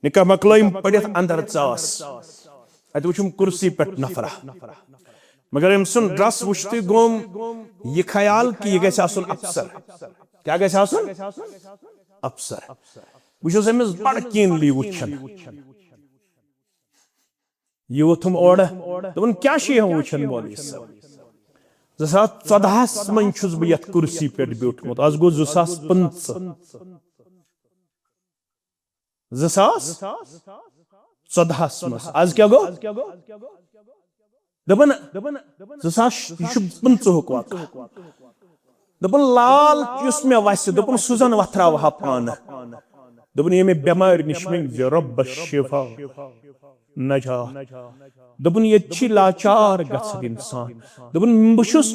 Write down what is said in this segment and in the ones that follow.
निकाह मकलम पड़ित अंदर चास अत वुचुम कुर्सी पे नफरा मगर अम सुन ड्रस वुचते गोम ये ख्याल कि यह गैस आसुन अफसर क्या गैस आसुन अफसर वुचुस अमिस बड़ कीनली वुचन ये वोथुम ओड़ दोपन क्या हम वुचन मौलवी साहब 2014 मन छुस बह यथ कुर्सी पे ब्यूठमुत आज गो 2015 2014 मस आज क्या गो दपन 2015 वाक दपन लाल युस मे वस दपन सुजन वथरावहा पान दपन ये मे बेमार निश मे रब शिफा नजा दपन ये लाचार गछद इंसान दपन बहुस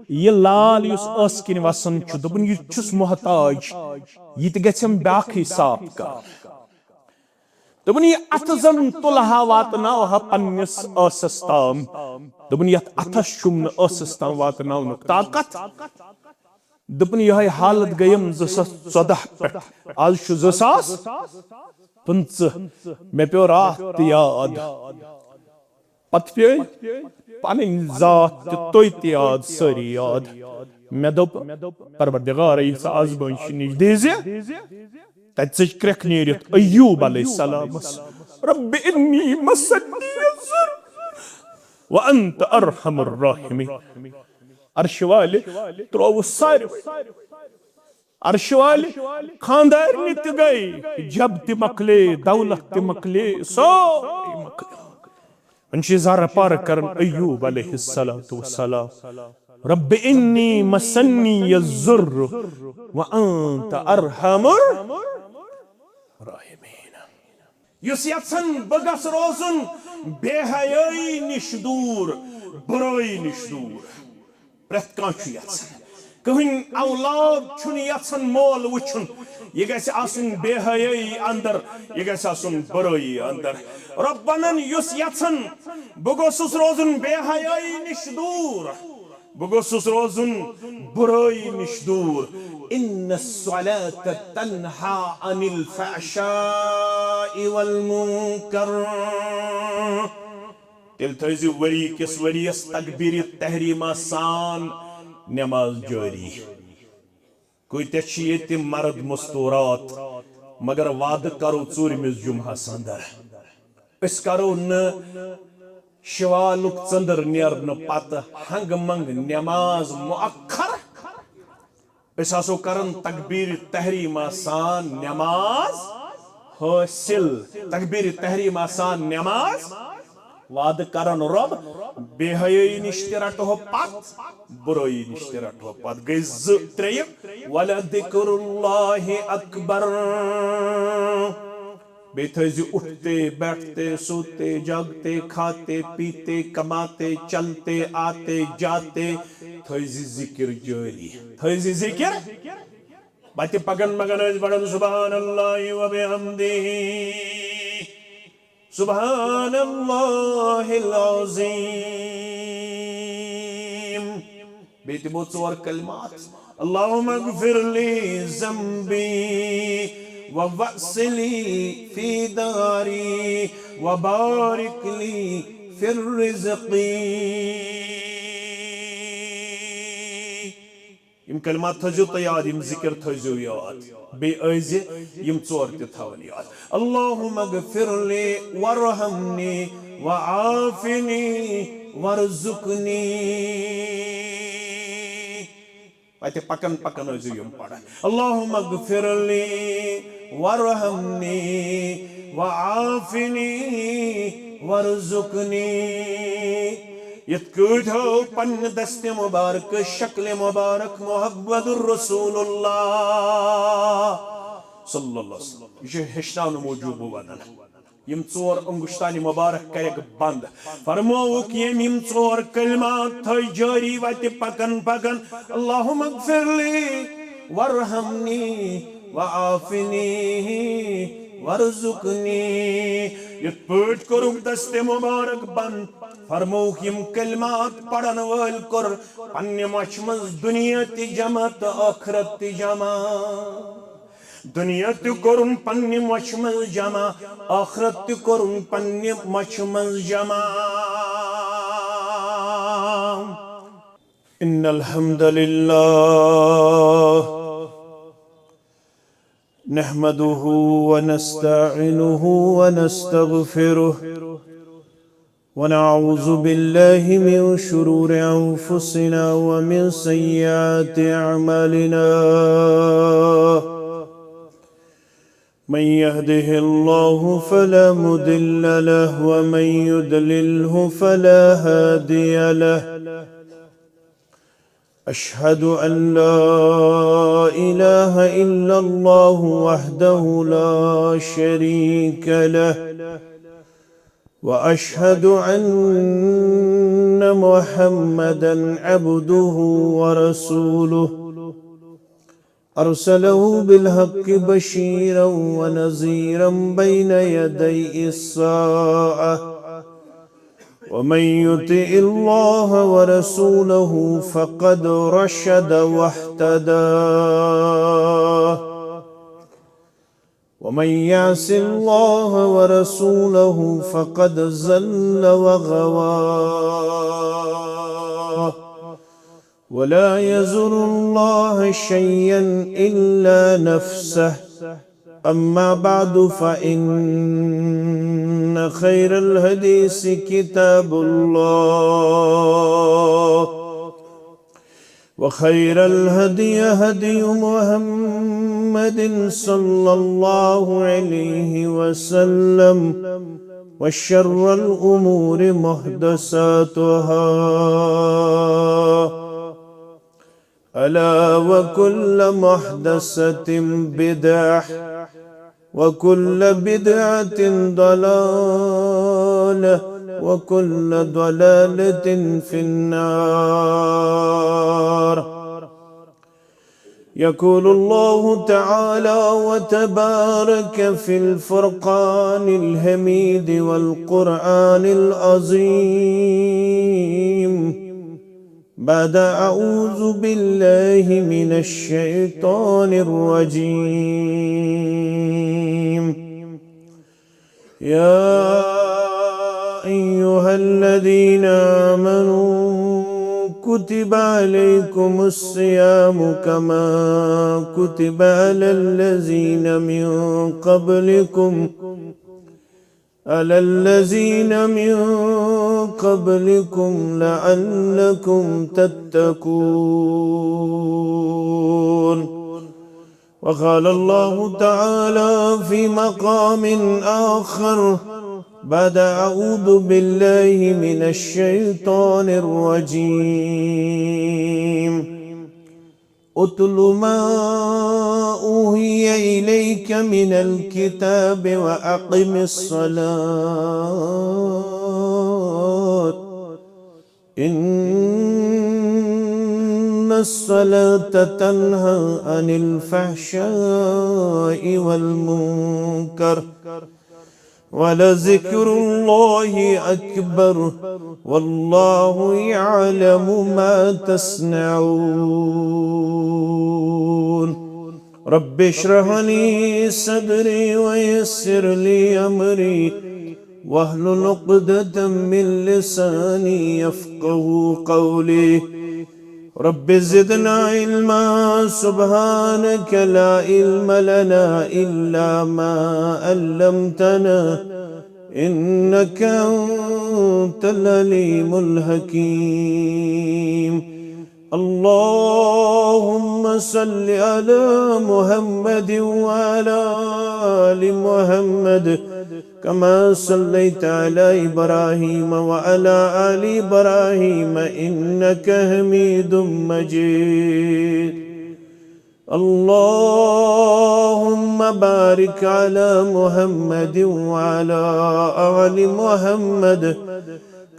ये लाल युस अस किन वसन छु दपन ये छुस मोहताज ये गम ब्याखी साफ कर दपन ये अथ जन तुलहा वातनावहा पन्निस असस ताम दपन यथ अथस छुम असस ताम वातनावनुक ताकत दपन यह हालत गयम 2014 पे आज 2015 मे पे रात याद पत पे पन जात तो याद सारी याद मे दोप परवरदिगार आजमाइश निश दीजे तत क्रक नीरित अय्यूब अलैहिस्सलाम रब्बि इन्नी मस्सनी यज़्ज़ुर व अंत अरहमुर राहिमीन अर्श वाले त्रोव सारे अर्श वाले खानदार नित गए जब ते मकले दौलत ते मकले सारे मकले अंशी ज़ारा पार करन अय्यूब अलैहिस्सलातु वस्सलाम रब्बि इन्नी मस्सनी यज़्ज़ुर व अंत अरहमुर राहिमीन युस यत्सन बगस रोजुन बेहयाई निश दूर बुराई निश दूर प्रत कांचु यत्सन कहीं औलाद छुन यत्सन मोल वुचुन ये गैसे आसुन बेहयाई अंदर ये गैसे आसुन बुराई अंदर रब्बनन युस यत्सन बगोसुस रोजुन बेहयाई निश दूर बगोसुस रोजुन बुराई निश दूर इन्न स्सलात तन्हा अनिल फहशाइ वल मुनकर तेल थजि वरी किस वरियस तकबीर तहरीमा सान नमाज जारी कोई ये मर्द मस्तूरात मगर वाद करो चूरमिस जुम्हस अंदर अस करो न शिवालुक चंदर नेरन पत हंग मंग नमाज मुअक्खर अस आसो करन तकबीर तहरीमा सान नमाज हासिल तकबीर तहरीमा सान नमाज वाद करन रब बेहयाई निश रटो पत बुराई निश रटो पत गई त्रेय वलदिक्रुल्लाहि अकबर बेथजी उठते बैठते सोते जागते खाते पीते कमाते चलते आते जाते थजी जिक्र जारी थजी जिक्र बाते पगन मगन बड़न सुभानल्लाहि व बिहम्दिही सुभानल्लाहिल अज़ीम बेते बहुत सवार कलमात अल्लाहुम्मा अग़फ़िरली ज़म्बी ववस्सिली फी दारी वबारिक ली फिर रिज़क़ी यम कलमात थजो तयार यम जिक्र थजो याद बे अज़ यम चोर ते थवन याद अल्लाहुम्मा अग़फ़िरली वरहमनी वआफ़िनी वरज़ुक़नी पाते पकन पकन अज़ यम पढ़ा अल्लाहुम्मा अग़फ़िरली वरहमनी वआफ़िनी वरज़ुक़नी यत्कूठो पन्न दस्ते मुबारक शक्ल मुबारक मुहम्मदुर रसूलुल्लाह सल्लल्लाहु अलैहि वसल्लम ये हेशनान मौजूब वनन यम चोर अंगुश्तानी मुबारक करक बंद फरमाओ कि यम चोर कलमात थ जारी वत पकन पकन अल्लाहुम्मा अग़फ़िरली वरहमनी वआफ़िनी वरज़ुक़नी यत पट करुक दस्ते मुबारक बंद फरमोक यम कलमात पढ़न वल कर पन्ने मच मज दुनिया ति जमा तो आखिरत ति जमा दुनिया तु कोरुन पन्नि मोछ मंज जमा आखिरत तु कोरुन पन्नि मोछ मंज जमा इन्नल हम्दुलिल्लाह नहमदुहु व नस्तईनुहु व नस्तगफिरुह व नऊज़ु बिल्लाहि मिन शुरूरि अनफुसिना व मिन सय्यिआति अअमालिना मन यहदिहिल्लाहु फला मुदिल्ल लहु व मन युद्लिल्हु फला हादिय लहु अशहदु अन ला इलाहा इल्लल्लाहु वहदहु ला शरीक लहु व अशहदु अन्ना मुहम्मदन अब्दुहु व रसूलुहु अरसलहु बिलहक्कि बशीरन व नज़ीरन बैन यदै इस्साअह वमन युतिइल्लाह व रसूलहु फ़क़द रशद वहतदा वमन यअसिल्लाह व रसूलहु फ़क़द ज़ल्ल व गवा वला यज़ुरुल्लाह शय्यन इल्ला नफ्सह अम्मा बादु फ़इन्न खैरल हदीस किताबुल्लाह व खैरल हदी हदी मुहम्मदिन सल्लल्लाहु अलैहि वसल्लम व शर्रल उमूरि मुहदसातुहा अला व कुल्ल मुहदसतिन बिदअह व कुल्ल बिदअतिन दलालह व कुल्ल दलालतिन फिन्नार यक़ूलुल्लाहु तआला व तबारक फिल फ़ुरक़ानिल हमीद वल क़ुरआनिल अज़ीम बाद अऊज़ु बिल्लाहि मिनश शैतानिर रजीम या अय्युहल्लज़ीना आमनू कुतिबा अलैकुमुस्सियामु कमा कुतिबा अलल्लज़ीना मिन क़ब्लिकुम लअल्लकुम तत्तकून वक़ाल अल्लाहु तआला फ़ी मक़ामिन आख़र बाद अऊज़ु बिल्लाहि मिनश शैतानिर रजीम उतलु मा ऊहिय इलैक मिनल किताब व अक़िमिस सलात इन्नस सलाता तन्हा अनिल फ़हशाइ वल मुनकर वलज़िक्रुल्लाहि अकबर वल्लाहु यअलमु मा तस्नऊन रब्बि इश्रह ली सदरी व यस्सिर ली अमरी वहलुल उक़दतम मिन लिसानी यफ़क़हू क़ौली रब्बि ज़िदना इल्मा सुब्हानक ला इल्म लना इल्ला मा अल्लमतना इन्नक अंतल अलीमुल हकीम अल्लाहुम्मा सल्लि अला मुहम्मद व अला आलि मुहम्मद कमा सल्लैता अला इब्राहीम व अला आलि इब्राहीम इन्नक हमीदुम मजीद अल्लाहुम्मा बारिक अला मुहम्मद व अला आलि मुहम्मद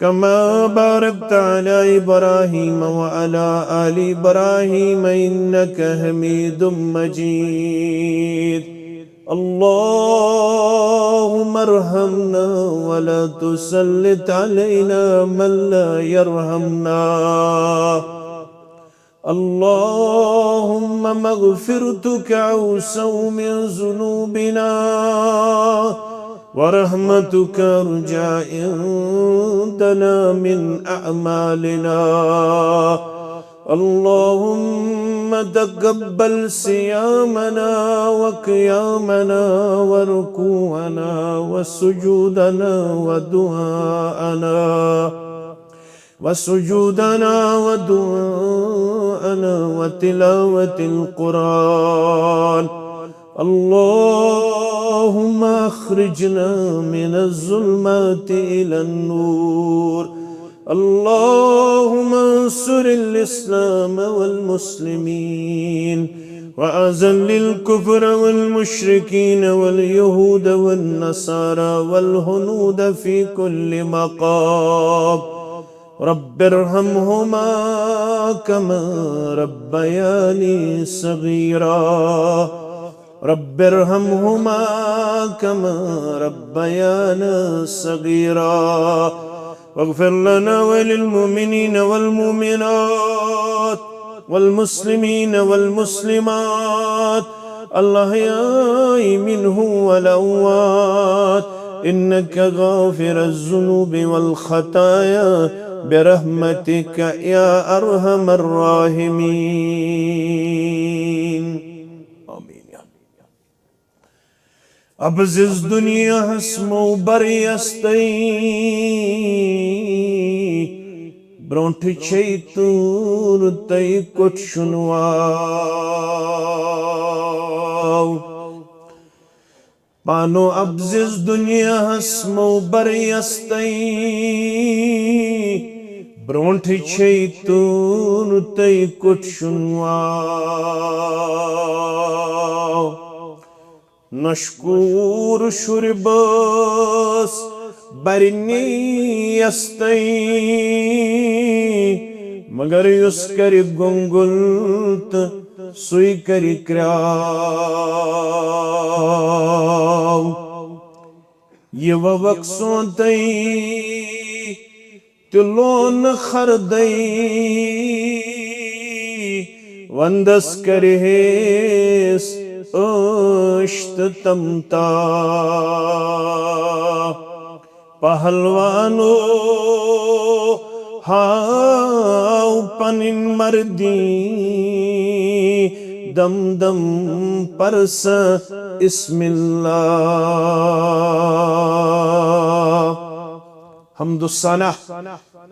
कमा बारकता अला इब्राहीम व अला आलि इब्राहीम इन्नक हमीदुम मजीद अल्लाहुम्मा अर्हमना वला तुसल्लित अलैना मन ला यरहमना اللهم مغفرتك أوسع من ذنوبنا ورحمتك أرجى عندنا من أعمالنا. اللهم تقبل صيامنا وقيامنا وركوعنا وسجودنا ودعاءنا وتلاوة القرآن. اللهم أخرجنا من الظلمات إلى النور. اللهم انصر الإسلام والمسلمين وأذل الكفر والمشركين واليهود والنصارى والهنود في كل مقام. رب ارحمهما كما ربياني صغيرا. رب ارحمهما كما ربيانا صغيرا. واغفر لنا وللمؤمنين والمؤمنات والمسلمين والمسلمات الأحياء منهم والأموات إنك غافر الذنوب والخطايا برحمتك يا أرحم الراحمين. آمين يا أبزز دنيا اسمو بريستي برونٹ چیتور تئی کچھ شنواو. پانو ابزز دنیا اسمو بريستي برونٹ چیتور تئی کچھ شنواو. نشکور شربس برنی استئی مگر یس کری گنگلت سوی کری کراو. یہ وقصون تئی تلون خردئی وندس کریس اشت تمتا. پہلوانو ہاو پنن مردی دم دم پرس اسم اللہ. حمد الثنا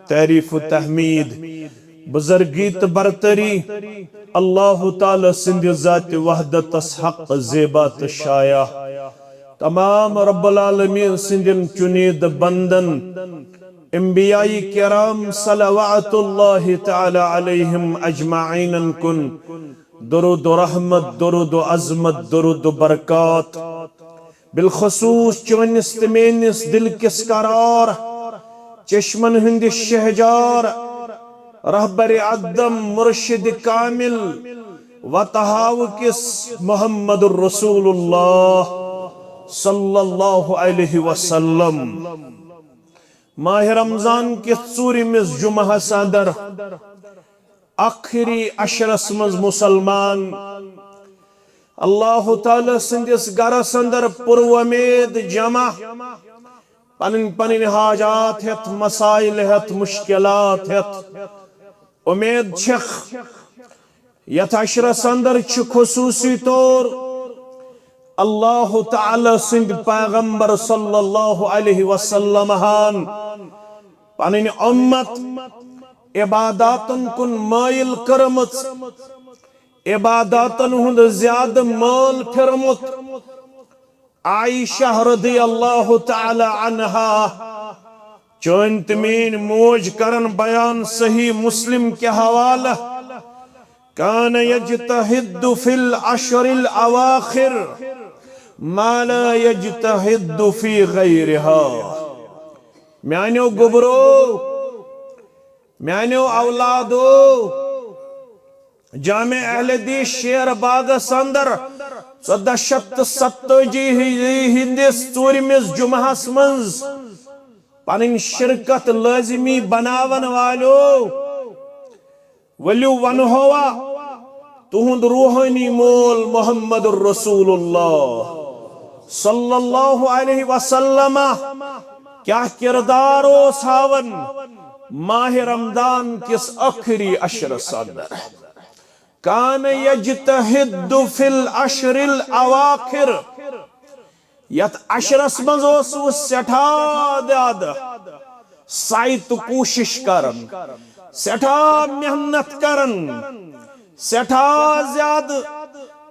تعریف و تحمید بزرگیت برتری اللہ تعالی سند ذات وحدت حق زیبات شایع. تمام رب العالمین سندن چنید بندن انبیاء کرام صلوات اللہ تعالی علیہم اجمعین کن درود و رحمت، درود و عظمت، درود و برکات. بالخصوص چونس تمینس دل کس قرار چشمن ہند شہجار رہبر عدم مرشد کامل وطہاو کس محمد الرسول اللہ صلی اللہ علیہ وسلم. ماہ رمضان کے ژوٗرِمِس جمعہ صدر آخری عشرس مز مسلمان اللہ تعالی سندس گرس اندر پُرومید جمع پنن پنن حاجات ہت، مسائل ہت، مشکلات ہت. امید چھخ یت عشرس اندر چھ خصوصی طور اللہ تعالی سند پیغمبر صلی اللہ علیہ وسلم ہان پنن امت عباداتن کن مائل کرمت، عباداتن ہند زیاد مال پھرمت. عائشہ رضی اللہ تعالی عنہا چون تمین موج کرن بیان صحیح مسلم کے حوالہ کان یجتہد فی العشر الاواخر ما لا یجتہد فی غیرہا. میانیو گبرو، میانیو اولادو، جامع اہل حدیث شیر باغ اندر 1470 ہندس ژوٗرِمِس جمعہس منز پنن شرکت لازمی بناون والو वल्यू वनहोवा तुहुंद रूहानी मोल मोहम्मद रसूलुल्लाह सल्लल्लाहु अलैहि वसल्लम क्या किरदार ओस हावन माह रमदान किस आखिरी अशरस अंदर। कान यज्तहिद्दु फिल अशरिल अवाखिर यत अशरस मज ओस वो सेठा ज्याद साइत कोशिश करन सेठा मेहनत करन सेठा ज्याद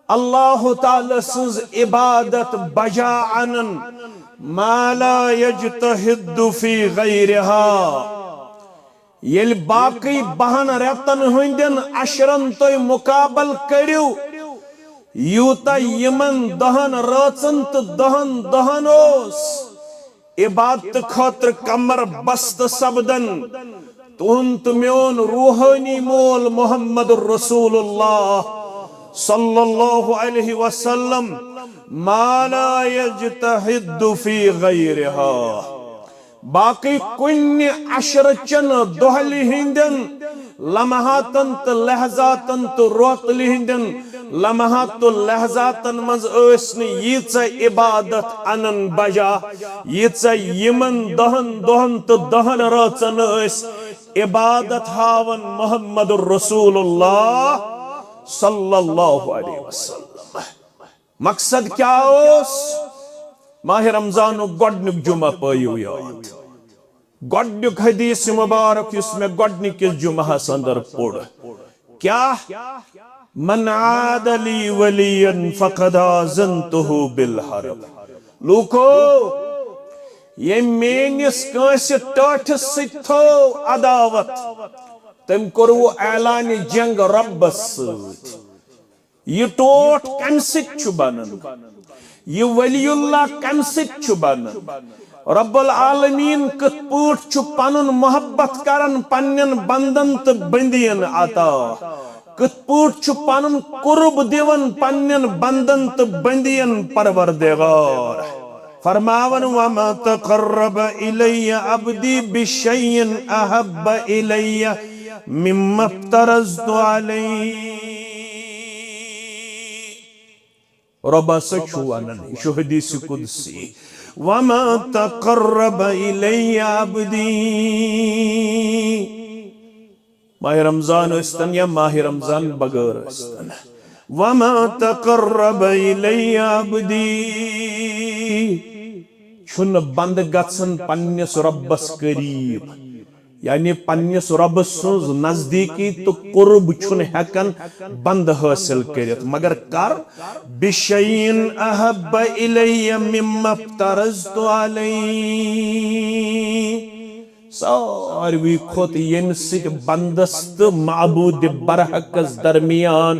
अल्लाह ताला सज इबादत बजा अनन माला यज्तहिद्दु फी गैरिहा। येल बाकी बहन रेतन हुंदन अशरन तो मुकाबल करियो यूता यमन दहन रचन तो दहन दहन ओस इबादत खतर कमर बस्त सबदन तुंत म्योन रूहानी मोल मोहम्मद रसूलुल्लाह सल्लल्लाहु अलैहि वसल्लम माला यज्तहिद्दु फी गैरिहा। बाकी कुन्य अशरचन दोहली हिंदन लम्हातन तो लहजातन तो रोतली हिंदन लम्हात तो लहजातन मज ओसन यीच इबादत अनन बजा यीच यमन दहन दहन तो दहन रचन ओस इबादत हावन मोहम्मद रसूलुल्लाह सल्लल्लाहु अलैहि वसल्लम। मकसद क्या ओस माह रमजान गोडनुक जुमा पयु याद गोडनुक हदीस मुबारक इसमें गोडनिकिस जुमाहस अंदर पोड़ क्या मन आदली वलियन फकद आज़नतुहु बिल हरब। लूको ये मेनिस कांस टाठस सित थो अदावत तम कोर वो ऐलान जंग रब्बस सत। ये टोट कम सित छु बनन ये वलियुल्लाह कम सित छु बनन रब्बुल आलमीन कत पूट छु पनुन मोहब्बत करन पन्नन बंदन त बंदियन अता कत पूट छु पनुन कुर्ब दिवन पन्नन बंदन त बंदियन परवरदिगार। फरमावन वमा तक़र्रब इलैया अब्दी बिशैइन अहब्ब इलैया मिम्मा इफ्तरज़्तु अलैहि। रब्बा सचु वनन शु हदीस कुदसी वमा तक़र्रब इलैया अब्दी। माह रमजान अस्तन या माह रमजान बगैर अस्तन वमा तक़र्रब इलैया अब्दी छुन बंद गसन पन्निस रब्बस करीब यानी पन्निस रब सुज नजदीकी तो कुर्ब छुन हेकन बंद हासिल करित मगर कर बिशैइन अहब्ब इलैया मिम्मा इफ्तरज़्तु अलैहि। सारवी खोत यम सित बंदस तो माबूद बरहकस दरमियान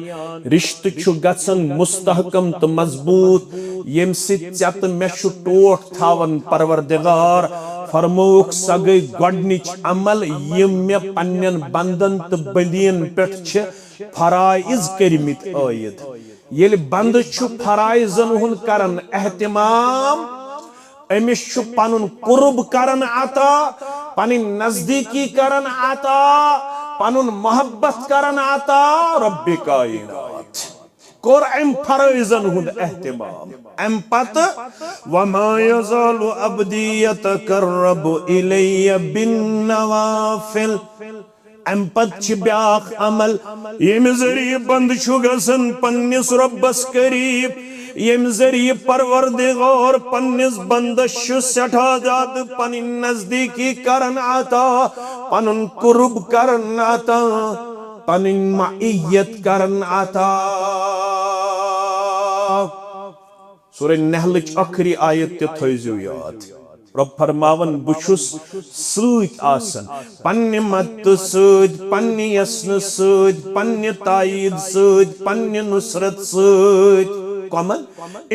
रिश्त छु गसन मुस्तहकम तो मजबूत यम सित चत मे छु टोट थावन परवरदिगार फरमोक सगई गोडनिच अमल यम मे पन्नन बंदन तो बंदियन पेट छ फराइज करमित आयद। येल बंद छु फराइजन हुन करन एहतिमाम अमिस छु पनुन कुर्ब करन आता पनिन नजदीकी करन आता पनुन मोहब्बत करन आता रब्बे कायनात कोर अम फराइजन हुन एहतिमाम अम पत वमा यज़ालु अब्दी यतकर्रबु इलैया बिन नवाफिल। अम पत छ ब्याख अमल यम जरिए बंद छु गसन पन्निस रब्बस करीब यम जरिए परवरदिगार पन्निस बंदश सठा जात पनिन नजदीकी करन आता पनुन कुर्ब करन आता पनिन मइयत करन आता। सूरह नहल आखिरी आयत ते थयजो याद रब फरमावन बुछुस सूत आसन पन्ने मत सूद पन्ने यस्न सूद पन्ने ताईद सूद पन्ने नुसरत सूद कमल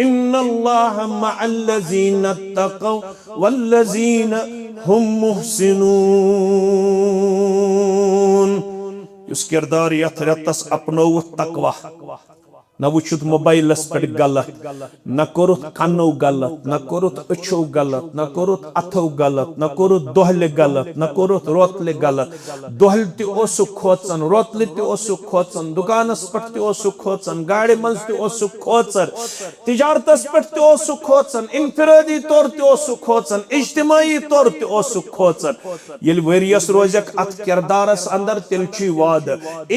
इन्नल्लाह मअल्लज़ीना तक़व वल्लज़ीना हुम मुहसिनून। उस किरदार यथ रतस अपनो तकवा न वुचुत मोबाइलस पे गलत न कोरुत कन्नो गलत न कोरुत अछो गलत न कोरुत अथो गलत न कोरुत दोहले गलत न कोरुत रोतले गलत दोहल ते ओसु खोचन रोतले ते ओसु खोचन दुकानस पे ते ओसु खोचन गाड़ी मंज ते ओसु खोचन तिजारतस पे ते ओसु खोचन इनफिरादी तौर ते ओसु खोचन इज्तिमाई तौर ते ओसु खोचन येल वरियस रोजक अत किरदारस अंदर तिल छी वाद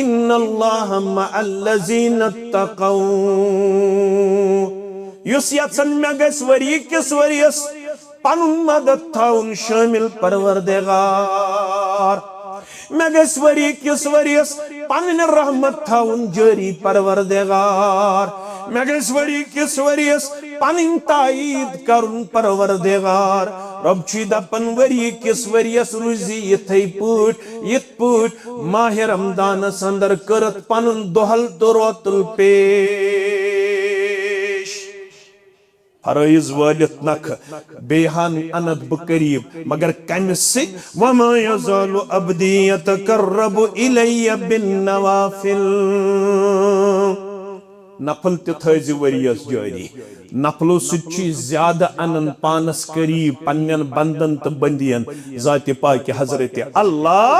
इन्नल्लाह मअल्लज़ीना तक़ौ युस यत्सन मे गस वरी किस वरियस पनुन मदद थाउन शामिल परवरदिगार मे गस वरी किस वरियस पनुन रहमत थाउन जारी परवरदिगार मे गस वरी किस वरियस पनुन ताईद करुन परवरदिगार रब छी दपन वरी किस वरियस रुजी यथ पुट माह रमदान अंदर करत पनुन दोहल तो रोतुल पेश फरइज वालित नख बेहान अनद बकरीब मगर कम से वमा यज़ालु अब्दी यतकर्रबु इलैया बिन नवाफिल नफल ते थैजि वरियस जारी नफलो सुची ज्यादा अनन पानस करीब पन्नन बंदन तो बंदियन जाति पाक हजरत अल्लाह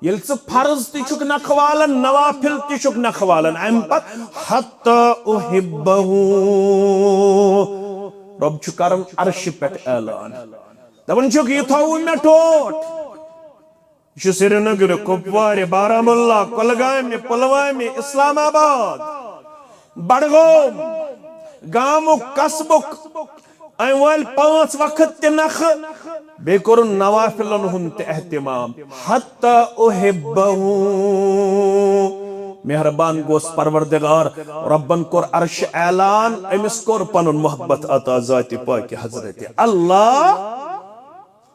येल से फर्ज तिचुक नखवालन नवाफिल तिचुक नखवालन अम पत हत्ता उहिब्बहु रब छु करम अर्श पेट ऐलान दवन छु कि थाउ मे टोट छु श्रीनगर कुपवार बारामुल्ला कुलगाम पुलवामा इस्लामाबाद बड़गोम गामु कसबुक अल 5 वक्त ते नख बे कोर नवाफिलन हुन एहतिमाम हत्ता उहिब्बहु मेहरबान गोस परवरदिगार रब्बन कोर अर्श ऐलान अमिस कोर पनुन मोहब्बत अता जाति पाक हजरत अल्लाह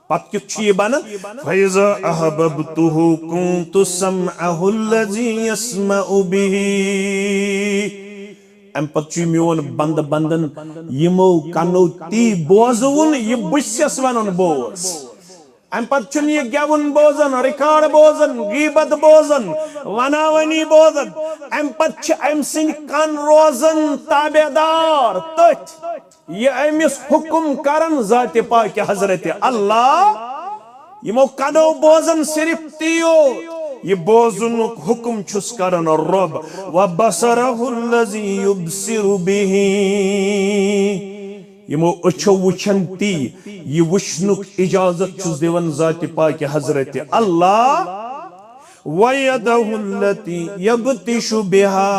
पत कि बन फैज़ा अहबब्तुहु कुन्तु समअहु अल्लज़ी यस्मउ बिही अम पत मोन बंद बंदन यमो कनो ती बोजुन ये बुस्यस वनन बोज अम पत ये गेवन बोजन रिकॉर्ड बोजन गीबत बोजन वनावनी बोजन अम पत अम सिन कन रोजन ताबेदार तथ ये अमिस हुक्म करन जाति पाक हजरत अल्लाह यमो कनो बोजन सिर्फ तियो ये बोजुन हुक्म छुस करन रब व बसरहु अल्लज़ी युबसिरु बिही यमो अछो वुछन ती ये वुछनुक इजाजत छुस देवन जाति पाक हजरत अल्लाह व यदहु अल्लती यबतिशु बिहा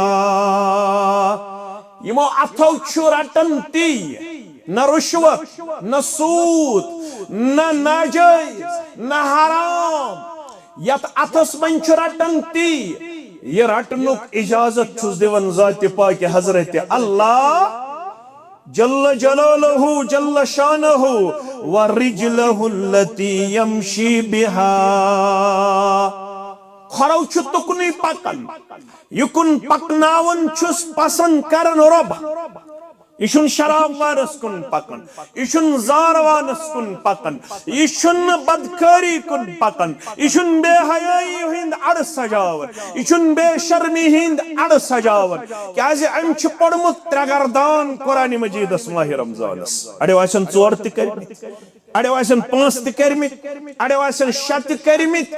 यमो अथो छु रटन ती न रुश्वत न सूद न नाजायज न हराम यत अथस मन रटन ती ये रटनुक इजाजत छुस दिवन जाति पाक हजरत अल्लाह जल्ल जलालहु जल्ल शानहु व रिजलहु अल्लती यमशी बिहा खरौ छु तुकनी पकन युकुन पकनावन छुस पसंद करन रब इशुन शराब वानस कुन पकन इशुन जार वानस कुन पकन इशुन बदकारी कुन पकन इशुन बेहयाई हिंद अड़ सजावन इशुन बेशर्मी हिंद अड़ सजावन क्याज अम छ पड़मुत त्रगरदान कुरान मजीदस माह रमजानस अड़े वासन 4 त करमित अड़े वासन 5 त करमित अड़े वासन 7 त करमित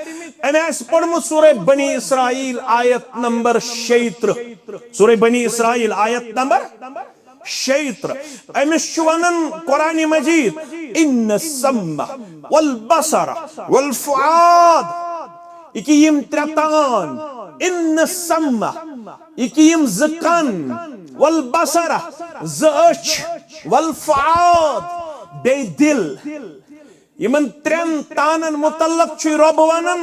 अमेस पड़मुत सूरह बनी इसराइल आयत नंबर 76 सूरह बनी इसराइल आयत नंबर 76 अमिस वनन कुरान मजीद इन्न सम्मा वल बसर वल फुआद इकियम त्रतान इन्न सम्मा इकियम जकन वल बसर जच वल फुआद बे दिल यमन त्रेन तानन मुतल्लक छु रब वनन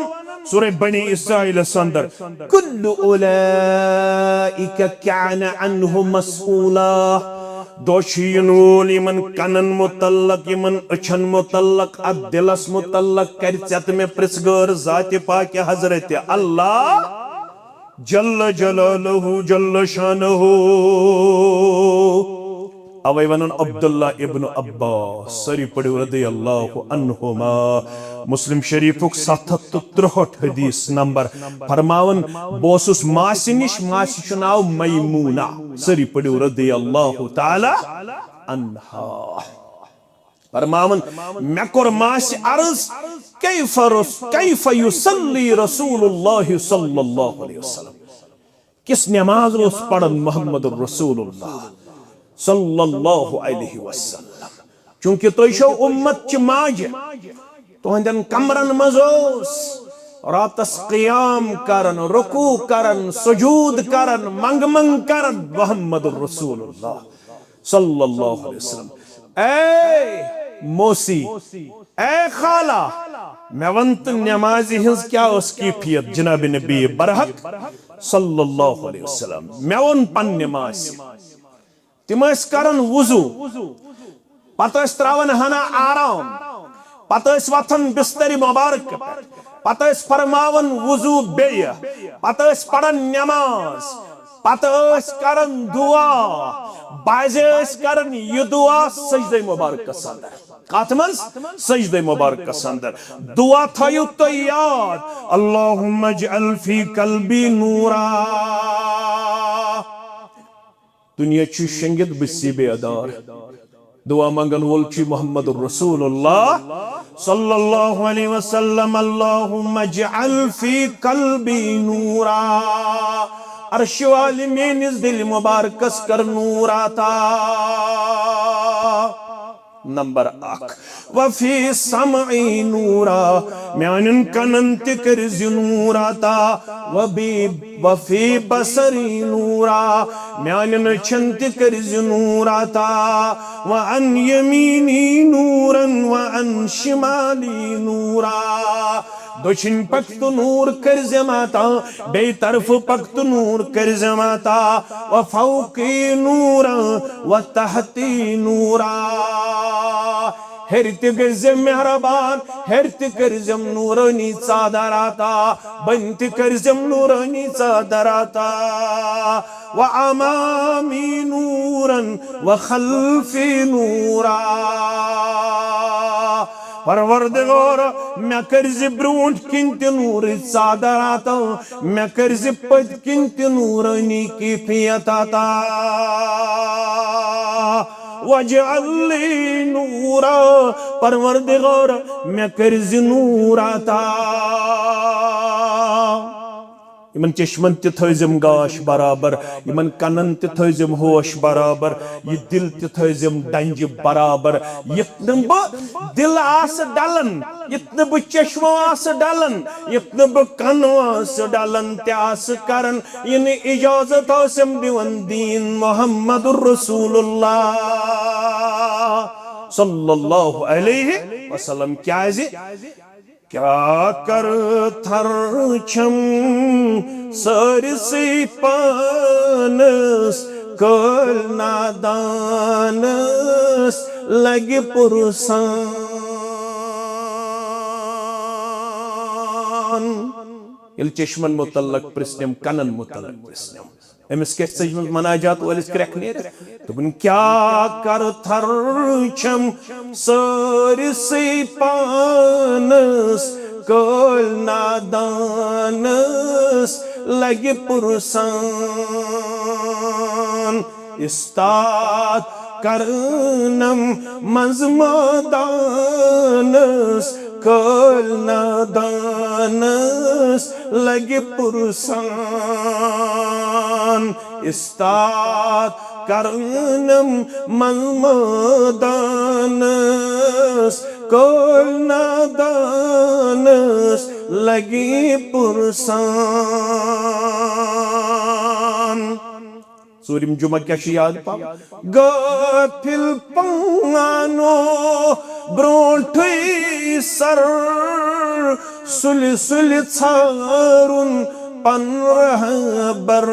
सूरह बनी इसराइल अंदर कुल्लु उलाइका कान अन्हु मसऊला दोषीनूल यमन कनन मुतल्लक यमन अछन मुतल्लक दिलस मुतल्लक कर चत में प्रिसगर जाति पाक हजरत अल्लाह जल्ल जलालहु जल्ल शानहु अवै वनन अब्दुल्ला इब्न अब्बास सरी पढ़ो रदियल्लाहु अन्हुमा मुस्लिम शरीफुक 763 हदीस नंबर फरमावन बोसुस मासी निश मासी नाव मैमूना सरी पढ़ो रदियल्लाहु ताला अन्हा फरमावन मैं कोर मासी अर्ज कैफ युसल्ली रसूलुल्लाह सल्लल्लाहु अलैहि वसल्लम किस नमाज उस पढ़न मोहम्मद रसूलुल्लाह सल्लल्लाहु अलैहि वसल्लम चूंकि तो शो उम्मत च माज तुहंदन कमरन मजोस रातस क़ियाम करन रुकू करन सुजूद करन मंग करन मोहम्मद रसूलुल्लाह सल्लल्लाहु अलैहि वसल्लम ए मोसी ए खाला मैं वंत नमाजी हिंस क्या उसकी फियत जनाब नबी बरहक सल्लल्लाहु अलैहि वसल्लम मैं उन पन नमाज तिम करन वुजू पत त्रावन हना आराम पत वथन बिस्तरी मुबारक पत फरमावन वुजू बे पत पढ़न नमाज पत करन दुआ बाजे करन यह दुआ सजदे मुबारक अंदर कत मज सजदे मुबारक अंदर दुआ थयु तो याद अल्लाहुम्मा जअल फी कल्बी नूरा दुनिया ची शंगित बिस्सीबे अदार दुआ मंगन वोल मोहम्मद रसूलुल्लाह सल्लल्लाहु अलैहि वसल्लम अल्लाहुम्मा जअल फी कल्बी नूरा अर्श वाली मेनिस दिल मुबारकस कर नूर आता नंबर 1 वफी समई नूरा म्यानन कनन तिकर नूर आता वफी बसरी नूरा म्यानन छन तिकर नूर आता व अन यमीनी नूरन व अन शिमाली नूरा दक्षिण पक्त नूर कर जमाता बे तरफ पक्त नूर कर जमाता व फौकी नूरा व तहती नूरा हेरत गर्जम मेहरबान हेरत गर्जम नूरानी चादराता बंत गर्जम नूरानी चादराता व अमामी नूरन व खल्फी नूरा परवरदिगार मैं कर्ज ब्रूंठ किंत नूर चादराता मैं कर्ज पद किंत नूरानी कैफियत आता वजअली नूरा परवरदिगार मैं कर्ज नूर आता इमन चश्मन ते थजिम गाश बराबर इमन कनन ते थजिम होश बराबर ये दिल ते थजिम डंज बराबर यत्न ब दिल आस डलन यत्न ब चश्मो आस डलन यत्न ब कनो आस डलन ते आस करन इन इजाजत आसम दिवन दीन मुहम्मदुर रसूलुल्लाह सल्लल्लाहु अलैहि वसल्लम क्या कर थर छम सरसी पानस कल नादानस लगे पुरसान ये चश्मन मुतल्लक प्रश्नम कनन मुतल्लक प्रश्नम अमिस के सजमन मनाजात वालिस क्रैकने तो बन क्या कर थर छम सरसी पानस कल नादानस लगे पुरसान इस्ताद करनम मजमदानस कल नादानस लगे पुरसान इस्ताद करनम मजमदानस कल नादानस लगे पुरसान सूरिम जुमा क्या याद पा गफिल पानो ब्रोंठई सर सुल सुल छारुन पन रहबर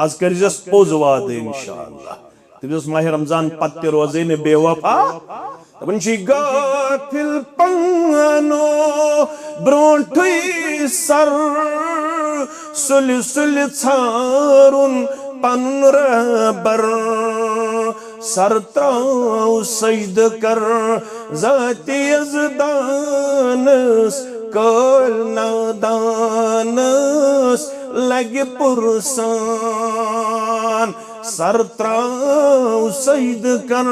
आज कर जस पोज वाद इंशाअल्लाह तिबस माह रमजान पत्ते रोजे ने बेवफा तबन शी गफिल पानो ब्रोंठई सर सुल सुल छारुन पनुन रहबर सर त्राव सजद कर ज़ाते यज़दानस कल नादानस लगे पुरसान सर त्राव सजद कर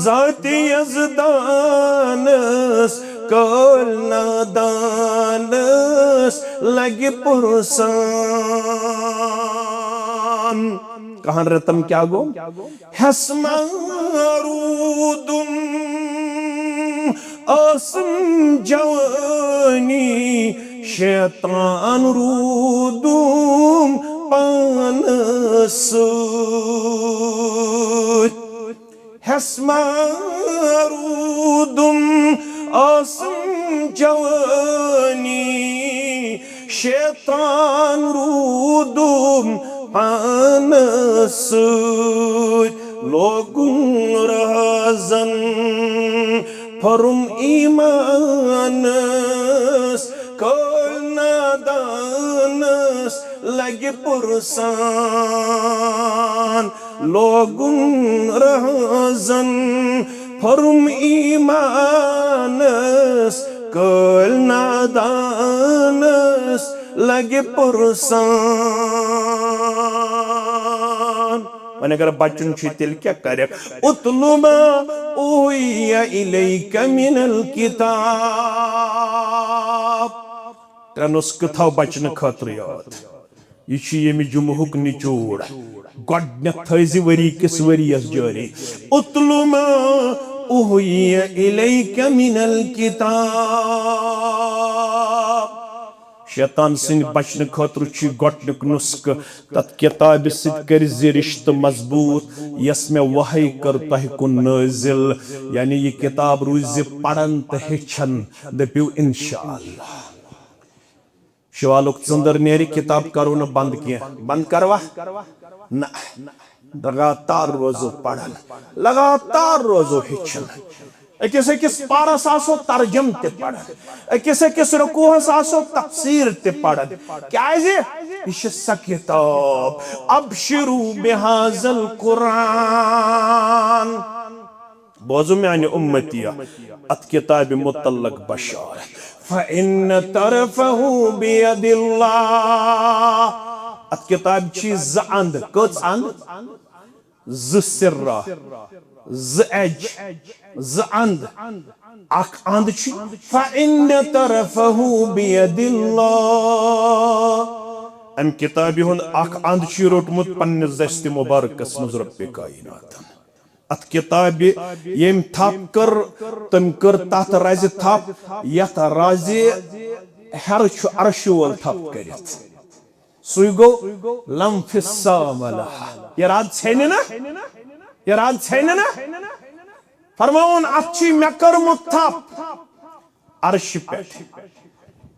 ज़ाते यज़दानस कल नादानस लगे पुरसान। कहां रतम क्या गो हस्मारूदुम आसम जवानी शैतान रूदुम पानसूद हस्मारूदुम आसम जवानी शैतान रूदुम पानसूद लोगुन रहजन फरुम ईमानस कल नादानस लगे पुरसान लोगुन रहजन फरुम ईमानस कल नादानस लगे पुरसान। वने अगर बच्चन तेल क्या करे उतलुमा उहिया इलैका मिनल किताब नुस्ख थाव बचन खतर याद यह यमि जुमहुक निचोड़ गोडनेथ थैज वरी किस वरियस जारी उतलुमा उहिया इलैका मिनल किताब। शैतान सिंह बचन खतर गोडनुक नुस्ख तथ किताब कर रिश्त मजबूत यस मे वही कर तह कुन नाजिल यानी यह किताब रूज पढ़न तो हेचन दपियो इंशाअल्लाह शिवालुक चंदर नेरी किताब करो न बंद किया बंद करवा न लगातार रोजो पढ़न लगातार रोजो हेचन अकिस अकिस पारस आसो तर्जम ते पढ़न अकिस अकिस रुकूहस आसो तफसीर ते पढ़न क्या ये स किताब अबशिरू बिहाज़ल कुरान बोझो म्याने उम्मतिया अत किताब मुतल्लक बशारत फ़इन्न तरफ़हु बियदिल्लाह अत किताब छी ज अंद कच अंद ज सिर्रा ज एज ज अंद अख अंद छी फ़इन्न तरफ़हु बियदिल्लाह अम किताब हुन अख अंद छी रोटमुत पन्निस दस्त मुबारकस मज रब्बे कायनात अत किताब यम थप कर तम कर तथ राज थप यथ राज हर अर्श वल थप करित सुई गो लम फिस्सामला ये राज छेने ना ये राज छेने ना फरमाउन अच्छी मे कर्मुत थप अर्श पे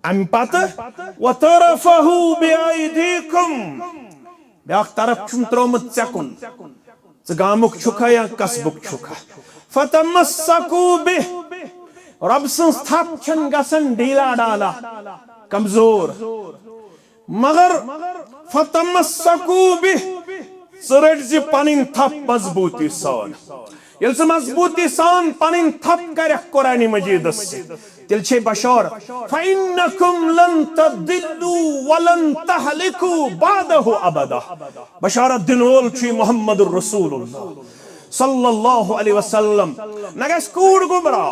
अम पत व तरफहु बिअयदीकुम ब्याख तरफ छुम त्रोमत चकुन गामुक छुखा या कसबुक छुखा फतमस्सकू बिह रब सं थप छन गसन ढीला डाला कमजोर मगर फतमस्सकू बिह सरट जी पनिन थप मजबूती सान यल से मजबूती सान पनिन थप कर कुरान मजीद से तिल छे बशार फइन्नकुम लन तदिल्लु वलन तहलिकु बादहु अबदा बशारत दिनोल छी मुहम्मदुर रसूलुल्लाह सल्लल्लाहु अलैहि वसल्लम नगस कूड़ गुमराह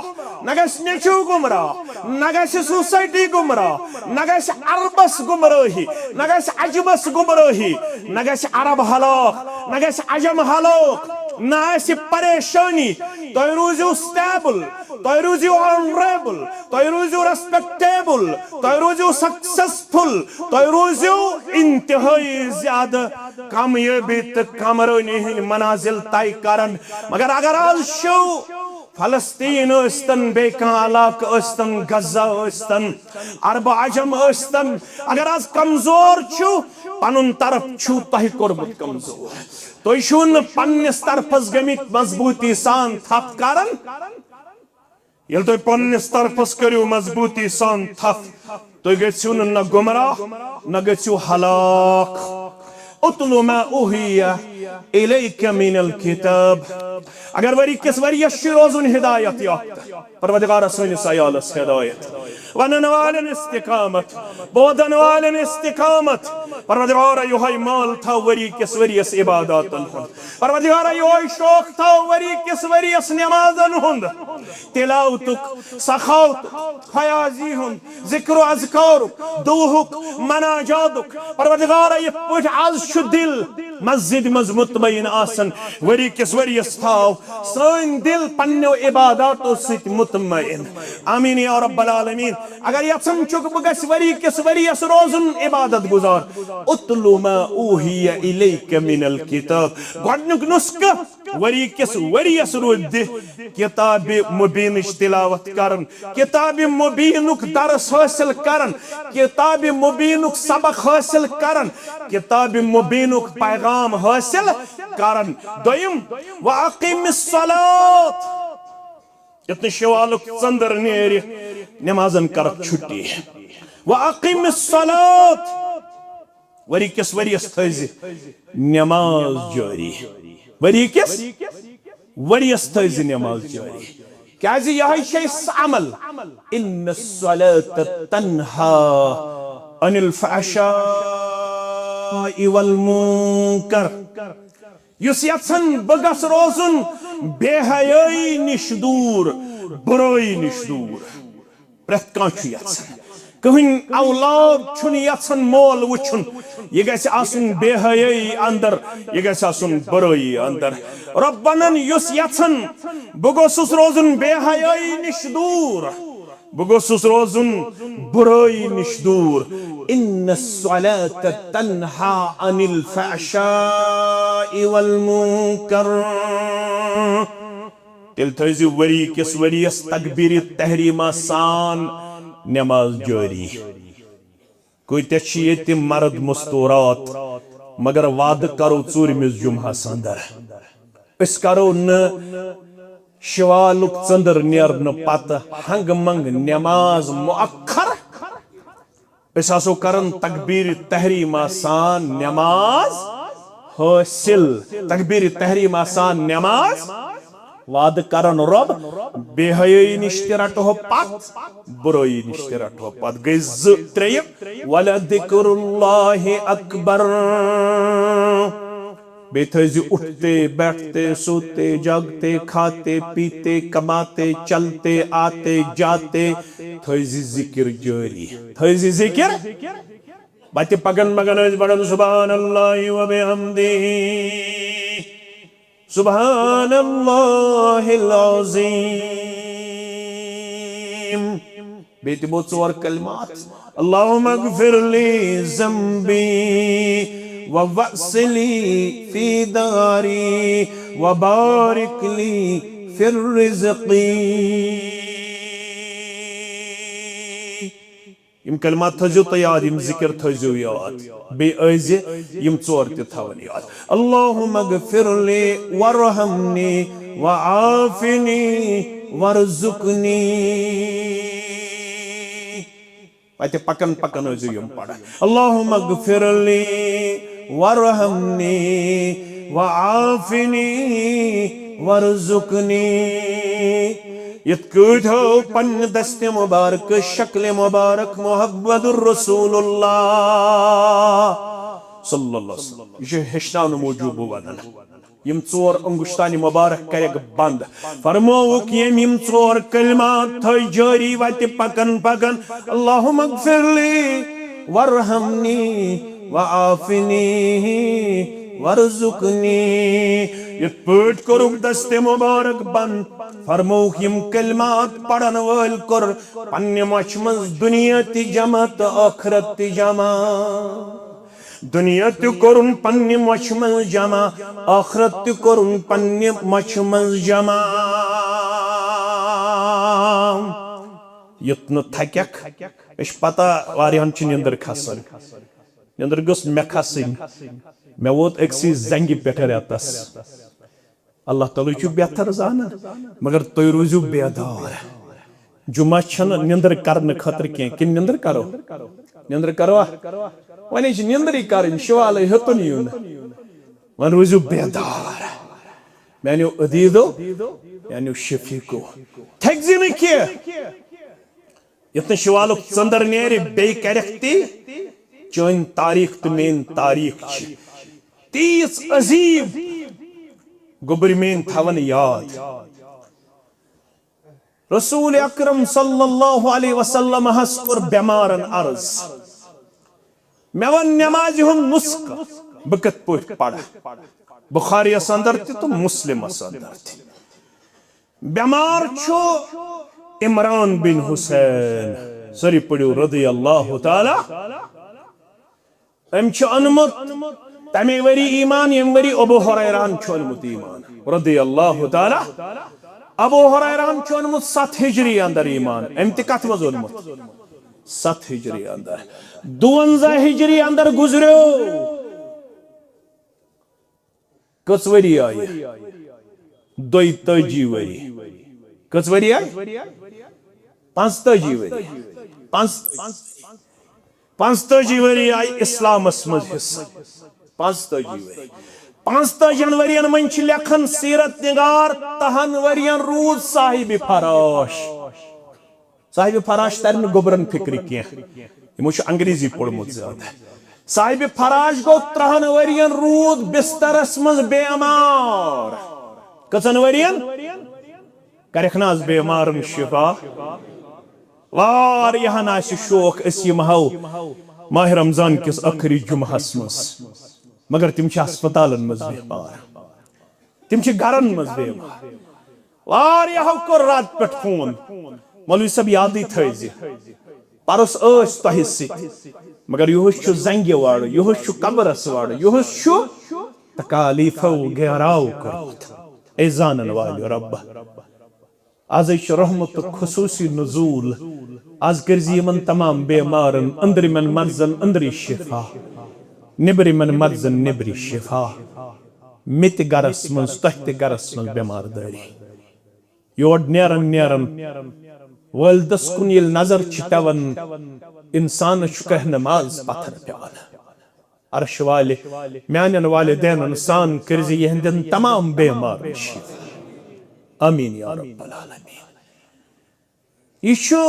नगस नेचू गुमराह नगस सोसाइटी गुमराह नगस अरबस गुमराही नगस अजबस गुमराही नगस अरब हलाक नगस अजम हलाक ना परेशानी तो रूजू स्टेबल तो रूजू ऑनरेबल तो रूजू रेस्पेक्टेबल तो रूजू सक्सेसफुल तो रूजू इंतहाई ज्यादा कामयाबी तक कामरानी मनाजिल तय करन मगर अगर आज शो फलस्तीन अस्तन बेका इलाक अस्तन गजा अस्तन अरब अजम अस्तन अगर आज कमजोर छु पनुन तरफ छु तह कोरमुत कमजोर तो शुन पन्निस तरफस गमित मजबूती सान थप करन यल तो पन्निस तरफस करियो मजबूती सान थप तो गछुन न गुमराह न गछु हलाक उतलु मा उहिया इलैका मिनल किताब। अगर वरी किस वरियस रोजुन हिदायत याफ्ता, परवरदिगार सनिस अयालस हिदायत, वनन वालन इस्तिकामत, बोधन वालन इस्तिकामत, परवरदिगार योहाई माल था वरी किस वरियस इबादतन हुंद, परवरदिगार योहाई शौक था वरी किस वरियस नमाजन हुंद, तिलावतुक, सखावतुक, फयाजी हुंद, जिक्र अज़कारुक, दूहुक, मनाजादुक, परवरदिगार ये पुठ आज दिल मस्जिद मज मुतमईन आसन वरी किस वरियस थाव सन दिल पन्नो इबादतों से मुतमईन। आमीन या रब्बल आलमीन। अगर यचन चुक बगस वरी किस वरियस रोजुन इबादत गुजार, उतलु मा उहिया इलैका मिनल किताब। गडनुक नुस्क वरी किस वरियस रोद किताब मुबीन तिलावत करन, किताब मुबीनुक दरस हासिल करन, किताब मुबीनुक सबक हासिल करन, किताब मुबीनुक पैगाम हासिल करन। दोयम व अकीमिस सलात, इतने शवालुक चंदर नेरि नमाजन कर छुट्टी। व अकीमिस सलात, वरी किस वरियस थैज़ि नमाज जारी, वरी किस वरियस थैज़ि नमाज जारी। क्या यह अमल इन्न सलात तन्हा अनिल फहशाइ वल मुनकर। युस यत्सन बगस रोजुन बेहयाई निश दूर, बुराई निश दूर। प्रत कांछु यत्सन, कहीं औलाद छुन यत्सन मोल वुछुन, ये गैसे आसुन बेहयाई अंदर, ये गैसे आसुन बुराई अंदर। रब्बनन युस यत्सन बगोसुस रोजुन बेहयाई निश दूर, बगोसुस रोजुन बुराई निश दूर। इन्न सलात तन्हा अनिल फहशाइ वल मुनकर। तिल थैज़ि वरी किस वरियस तकबीर तहरीमा सान नमाज जारी। कोई ते मर्द मस्तूरात, मगर वाद करो चूरमिस जुम्हास अंदर, इस करो न शवालुक चंदर नेरन पत हंग मंग नमाज मुअक्खर, इस आसो करन तकबीर तहरीमा सान नमाज हासिल। तकबीर तहरीमा सान नमाज वाद करन रब बेहयाई निश रटो पत, बुराई निश रटो पत। गई त्रेयम वलदिक्रुल्लाहि अकबर। बेथैज़ि उठते बैठते सोते जागते खाते पीते कमाते चलते आते जाते थैज़ि जिक्र जारी, थैज़ि जिक्र। बाते पगन मगन बड़न सुब्हानल्लाहि व बिहम्दिही सुब्हानल्लाहिल अज़ीम। बेति बो चोर कलमात अल्लाहुम्मा अग़फ़िरली ज़म्बी व वस्सिली फी दारी व बारिक ली फिर रिज़क़ी। इम कलमात थजो तयार, इम जिक्र थजो याद, बे ऐज़े इम चोर ते थवन याद। अल्लाहुम्मा अग़फ़िरली वरहमनी व आफ़िनी वरज़ुक़नी। पाते पकन पकन ऐज़े यम पढ़ा। अल्लाहुम्मा अग़फ़िरली वरहमनी व आफ़िनी वरज़ुक़नी। यत हो पन दस्ते मुबारक शक्ल मुबारक मुहम्मदुर रसूलुल्लाह सल्लल्लाहु अलैहि वसल्लम। ये हेशनान मौजूब वदन यम चोर अंगुश्तानी मुबारक करेग बंद। फरमोक यम चोर कलमात थई जारी वति पकन पकन। अल्लाहुम्मा अग़फ़िरली वरहमनी व आफ़िनी वरज़ुक़नी। ये पट करुक दस्ते मुबारक बंद। फरमोक यम कलमात पढ़न वल कर पन्ने मच मज दुनिया ति जमा तो आखिरत ति जमा। दुनिया ति करुन पन्ने मच मज जमा, आखिरत ति करुन पन्ने मच मज जमा। युतन थक्यक इस पता वारियान छि निंदर खसन, निंदर गस मे खसन। मे वोत एक्सी जंगी पेठ रेतस। अल्लाह ताला छु बेहतर जाना, मगर तुम रोजू बेदार। जुमा छन निंदर करने खतर के निंदर करो, निंदर करो। वन निंदरी कर शिवाल हेतुन यून वन रोजू बेदार मैंने अदीदो यानी शफीको थकजी न यत शिवालुक चंदर नेर बे करती चन तारीख तो मेन तारीख तीस अजीब गुबर मेन थवन याद रसूल अकरम सल्लल्लाहु अलैहि वसल्लम हस कर बेमारन अर्ज मे वन नमाज हम नुस्ख बकत पोट पढ़ बुखारी अंदर तो मुस्लिम अंदर बेमार छो इमरान बिन हुसैन सरी पड़ो रदी अल्लाह ताला अम अनमुत तमे वरी ईमान यम वरी अबू हुरैरान अनमुत ईमान रदी अल्लाह ताला अबू हुरैरान अनमुत 7 हिजरी अंदर ईमान अम त कथ मज अनमुत 7 हिजरी अंदर 52 हिजरी अंदर गुजरो कस वरी आय 22 वरी कस वरी आय 45 वरी 45 वरी आय इस्लामस मज हिस्सा 45 वरी 45 वरियन मन छ लेखन सीरत निगार तहन वरियन रूद साहिब फराश तरन गोबरन फिक्र के यमो छ अंग्रेजी पढ़मुत ज्यादा साहिब फराश गो 3 वरियन रूद बिस्तरस मज बेमार कसन वरियन करखनाज बेमारन शिफा वार यहां आस शौक अस यमहो माह रमजान किस आखिरी जुमहस मज मगर तिम छ अस्पतालन मज बेमार तिम छ घरन मज बेमार वार यहां को रात पे फोन मौलवी सब याद थी परस तहस मगर युहस जंग वाड़ युहस कबरस वाड़ युहस तकालीफो गहराव कर्मुत ए जानन वालो रब आज रहमत खुसूसी नजूल आज करजी यमन तमाम बेमारन अंदर मन मर्जन अंदरी शिफा निबरी मन मर्जन निबरी शिफा मित गरस मन तहत गरस मन बेमार दारी योड नेरन नेरन वल्दस कुन ये नजर चितवन इंसान कह नमाज पत्थर प्याल अर्श वाले म्यानन वाले देन इंसान करजी यहंदन तमाम बेमार शिफा आमीन या रब्बल आलमीन यशो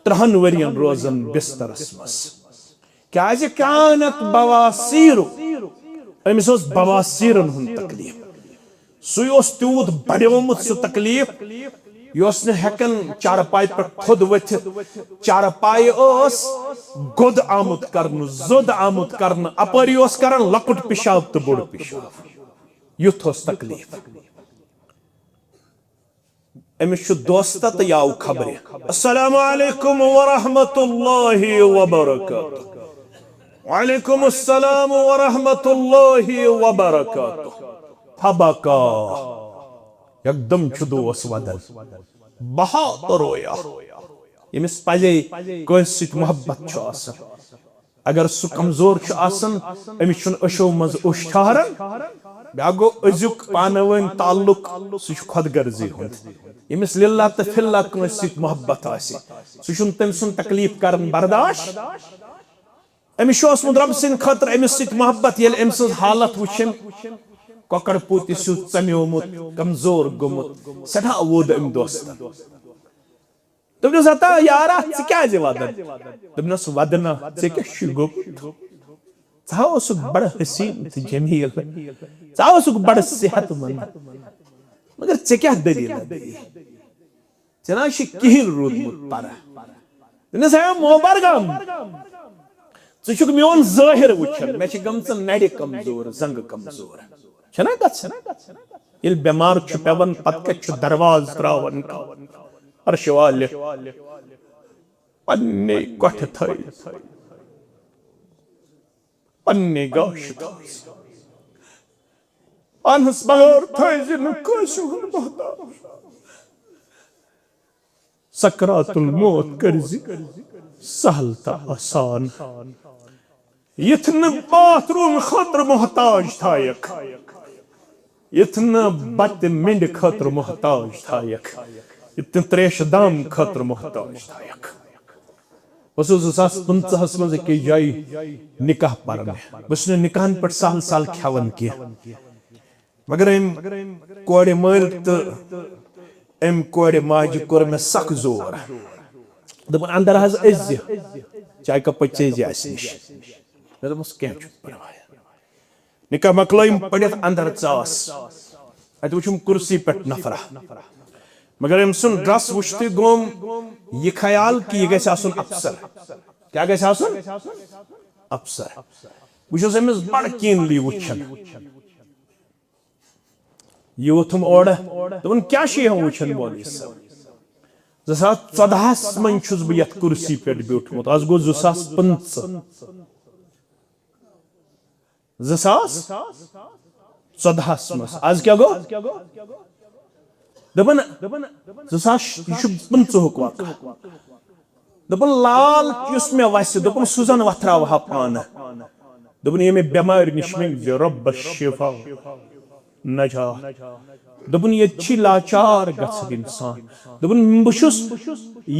3 वरियन रोजन बिस्तरस मस क्या कानत बवासीर अमिस बवासीरन हुन तकलीफ सुस तूत बड़ोमुत सह तकलीफ यह हेकन चारपाई पे थोद वथ चारपाई गोद आमुत करन जोद आमुत करन अपरी करन लकुट पिशाब तो बोड़ पिशाब युथ तकलीफ अमिस दोस्त तो याव खबर अस्सलामु अलैकुम व रहमतुल्लाहि व बरकातुहू वालेकुम अस्सलाम व रहमतुल्लाहि व बरकातुहू फबका एकदम छुदोस वदन बहुत रोया यमिस पजे कोस सित मोहब्बत छ आसन अगर सु कमजोर छ आसन अमिस छन अशो मज उश ठहरन बागो अजुक पानवन ताल्लुक सु खुदगर्जी हुंद यमिस लिल्लाह त फिल्लाह कोस सित मोहब्बत आसी सु छन तम सुन तकलीफ करन बर्दाश्त अमिस रब सिंद खतर अमिस सित मोहब्बत ये अमिस हालत वुचन ककर पूति सु चम्योमुत कमजोर गोमुत सदा वोद अम दोस्त तुमने सता यारा क्या वदन तुमने वदना क्या शुगो चाहो सु बड़ हसीन तो जमील चाहो सु बड़ सेहतमंद मगर क्या दलील जना कहिन रूदमुत पर तुमने मोबरगम षुक मोन जाहिर वुचन मे गमच नड़ कमजोर जंग कमजोर छना ये बेमार पेवन पत दरवाज त्रावन अर्श वाले पन्ने कठ थई पन्ने गाश अनहस बगर थई जिन कोशुन बहता सकरातुल मौत करजी सहलता आसान यथन बाथरूम खतर मोहताज थायक यथन बत मिंड खतर मोहताज थायक इतन त्रेश दाम खतर मोहताज थायक 2015 मज अकिस जाए निकाह पर बस निकाहन पे सहल सहल खेवन कह मगर कोर मल तो अम कोर माज कोर मे सख जोर दपन अंदर हज अज चाय कप चेज नश दोपस कह निकाह मकलम पढ़ित अंदर चास अत वुम कुर्सी पे नफरा मगर अम सुन ड्रस वुचते गोम यह ख्याल कि यह गस अफसर क्या गस अफसर बहुत अमिस बड़ कीनली वुचन यह वोथुम ओर दोपन क्या वुचन मौलवी साहब 2014 मन बह ये कुर्सी पे ब्यूठमुत आज गो 2015 2014 मस आज क्या गो दपन 2015 वाक़ दपन लाल युस मे वस दपन सुजन वथरावहा पान दपन ये मे बेमार निश मे रब शिफा नजा दपन ये लाचार गसन इंसान दपन बहुस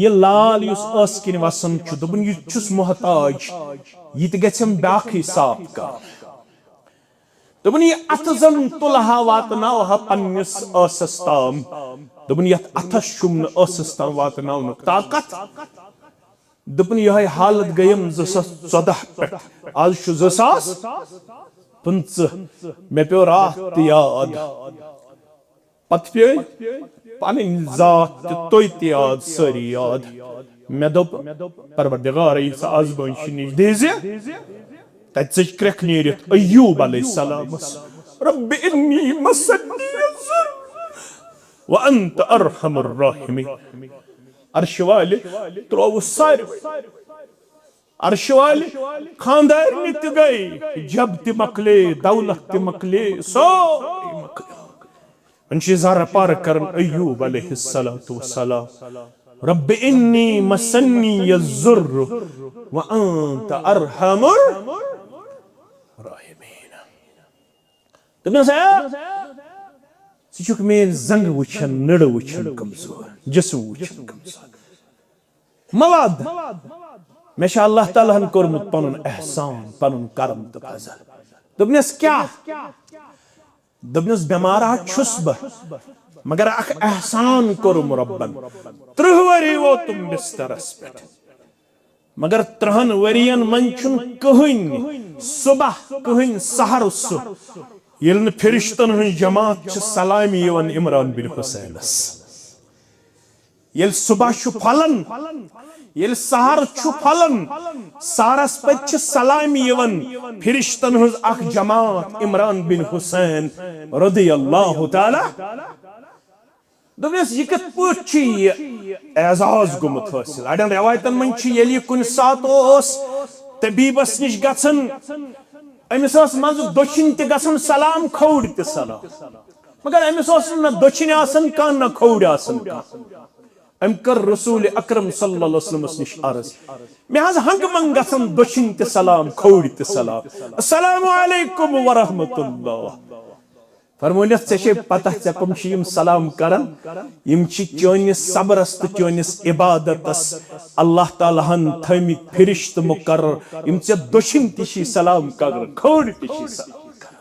यह लाल युस किन वसन दपन यह मोहताज यह गम बाकी साफ कर दपन यह अथ जन तुलहा वातनावहा पन्निस असस ताम दपन यथ अथस शुम असस ताम वातनावनुक ताकत दपन यह हालत गयम 2014 पे आज 2015 मे पे रात याद पत पे पन जात तुय याद सारी याद मे दोप परवरदिगार आजमाइश निश दीजे तत क्रख नीरित अय्यूब अलैहिस्सलाम रब्बि इन्नी मस्सनी यज़्ज़ुर व अंत अरहमुर राहिमीन अर्श वाले त्रोव सारी अर्श वाले खानदार नित गई जब ति मकले दौलत ति मकले सारी मकले ज़ारा पार करन अय्यूब अलैहिस्सलातु वस्सलाम रब्बि इन्नी मस्सनी यज़्ज़ुर व अंत अरहमुर राहिमीन तुमने सह मेन जंग वुचन नड़ वुचन कमजोर जिस्म वुचन कमजोर मलाद मे अल्लाह ताला हन कोरमुत पनुन एहसान पनुन करम तो फजल दोपनस क्या दोपनस बेमार छुस बह मगर अख एहसान कोरम रब्बन 30 वरी वो तुम बिस्तरस पे मगर 30 वरियन मन छुन कहन सुबह कहन सहर सु येल फरिश्तन हन जमात सलामी यवन इमरान बिन हुसैनस येल सुबह छु फलन येल सहर छु फलन सारस पे सलामी यवन फरिश्तन हन अख जमात इमरान बिन हुसैन रदियल्लाहु ताला दोपस यह कत पे एजाज गुमुत हासिल अड़न रवायतन मन ये कुन सात तबीबस निश गसन अमिस मज दक्षिण ते गसन सलाम खौड़ ते सलाम मगर अमिस न दक्षिण आसन कान न खौड़ आसन कान अम कर रसूल अकरम सल्लल्लाहु अलैहि वसल्लम निश अर्ज मे हज हंग मंग गसन दक्षिण ते सलाम खौड़ ते सलाम अस्सलामु अलैकुम व रहमतुल्लाह फरमोनिस से पता कम सलाम करन यम चोनिस सबरस तो चोनिस इबादतस अल्लाह ताला हन थमी फरिश्त मुकर्रर यम चे दक्षिण तिशी सलाम कर खौड़ तिशी सलाम कर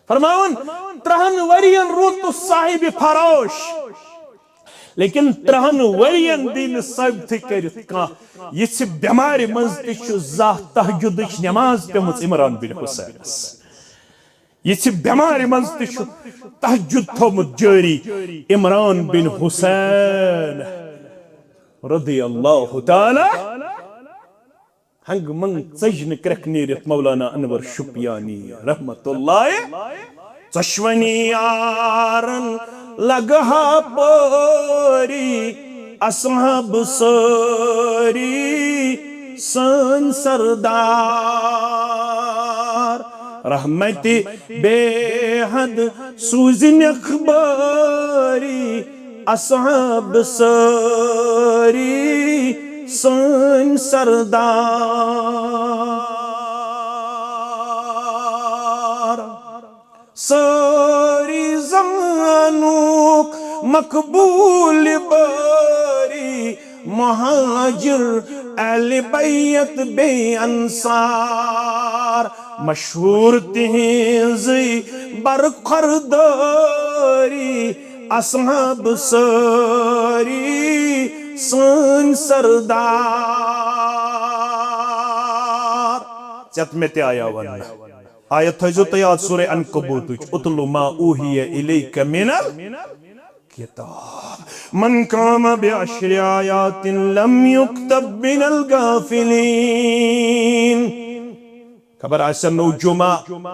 फरमावन 30 वरियन रूत तो साहिब फरोश लेकिन 30 वरियन दिन सब थे कर का ये बीमार मज तिशु जा तहज्जुद नमाज पे इमरान बिन हुसैन ये बेमार मज तहज्जुद थोमुत जारी इमरान बिन हुसैन रदियल्लाहु ताला हंग मंग चजन क्रख नीरित मौलाना अनवर शुपियानी रहमतुल्लाह चश्वनी यारन लगहा पोरी असहाब सोरी सन सरदार रहमती बेहद सूजिन अखबारी असहाब सोरी सन सरदार सारी जमानुक मकबूल बारी महाजिर अहले बैत बे अंसार मशहूर तिहिंज बरखुरदारी असहाब सारी सन सरदार चत में ते आया वन आयत थजो तयाद सूरह अनकबूत उतलु मा ऊहिया इलैका मिनल किताब मन काम बिअश्रि आयातिन लम युक्तब मिनल गाफिलीन खबर आसा नो जुमा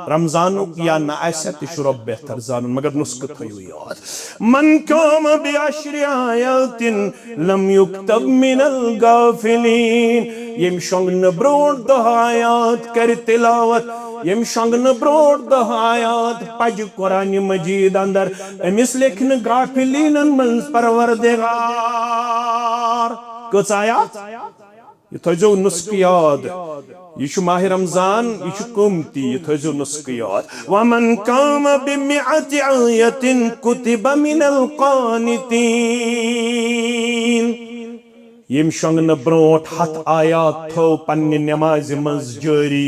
रमजान या ना आसा तिशरब बेहतर जानन मगर नुस्ख थयो याद मन काम बिअश्रि आयातिन लम युक्तब मिनल गाफिलीन यम शंगन ब्रोड दहायात कर तिलावत यम शंगन ब्रोड दहायात पज कुरान मजीद अंदर अमिस लेखन गाफिलीनन मंज परवरदिगार कस आयात ये थजो नुस्ख याद ये माह रमजान ये कुमती ये थजो नुस्ख याद वमन काम बिमिअति आयतिन कुतिब मिनल कानितीन यम शंगन ब्रोट हथ आयात थो पन्ने नमाज मंज जारी